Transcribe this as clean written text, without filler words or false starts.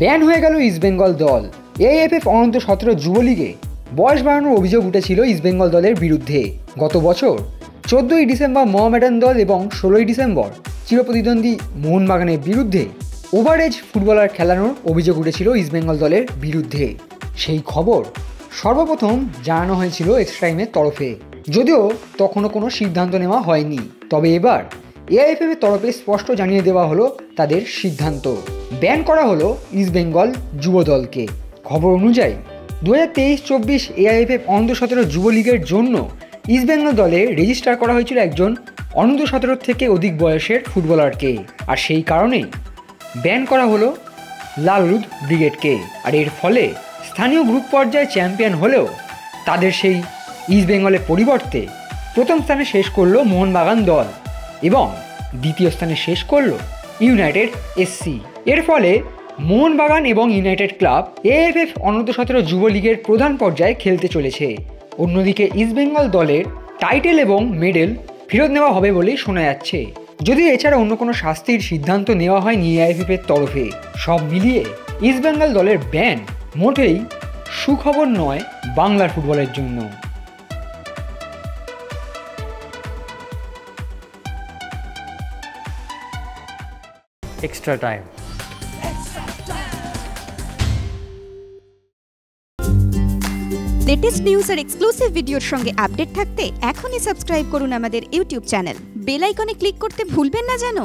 Ban হয়ে গেল ইস্টবেঙ্গল দল। এআইএফএফ অনূর্ধ্ব-17 যুবলীগে বয়স বাড়ানোর অভিযোগ উঠেছিল ইস্টবেঙ্গল দলের বিরুদ্ধে। গত বছর 14ই ডিসেম্বর মোহামেডান দল এবং 16ই ডিসেম্বর চিরপ্রতিদ্বন্দ্বী মোহনবাগানের বিরুদ্ধে ওভারএজ ফুটবলার খেলানোর অভিযোগ উঠেছিল ইস্টবেঙ্গল দলের বিরুদ্ধে। সেই খবর সর্বপ্রথম জানানো হয়েছিল এক্সট্রা টাইমের তরফে, যদিও তখনও কোনো সিদ্ধান্ত নেওয়া হয়নি। তবে এবার এআইএফএফের তরফে স্পষ্ট জানিয়ে দেওয়া হলো তাদের সিদ্ধান্ত। ব্যান করা হলো ইস্টবেঙ্গল যুব দলকে। খবর অনুযায়ী 2023-24 এআইএফএফ অনূর্ধ্ব-17 যুবলীগের জন্য ইস্টবেঙ্গল দলে রেজিস্টার করা হয়েছিল একজন অনূর্ধ্ব-17 থেকে অধিক বয়সের ফুটবলারকে। আর সেই কারণেই ব্যান করা হলো লাল হলুদ ব্রিগেডকে। আর এর ফলে স্থানীয় গ্রুপ পর্যায়ে চ্যাম্পিয়ন হলেও তাদের সেই ইস্টবেঙ্গলের পরিবর্তে প্রথম স্থানে শেষ করলো মোহনবাগান দল এবং দ্বিতীয় স্থানে শেষ করলো ইউনাইটেড এসসি। এর ফলে মোহনবাগান এবং ইউনাইটেড ক্লাব এআইএফএফ অনূর্ধ্ব-17 যুবলীগের প্রধান পর্যায়ে খেলতে চলেছে। অন্যদিকে ইস্টবেঙ্গল দলের টাইটেল এবং মেডেল ফেরত নেওয়া হবে বলেই শোনা যাচ্ছে, যদিও এছাড়া অন্য কোনো শাস্তির সিদ্ধান্ত নেওয়া হয়নি এআইএফএফের তরফে। সব মিলিয়ে ইস্টবেঙ্গল দলের ব্যান মোটেই সুখবর নয় বাংলার ফুটবলের জন্য। Extra time. লেটেস্ট নিউজ আর এক্সক্লুসিভ ভিডিওর সঙ্গে আপডেট থাকতে এখনই সাবস্ক্রাইব করুন আমাদের ইউটিউব চ্যানেল। বেল আইকনে ক্লিক করতে ভুলবেন না যেন।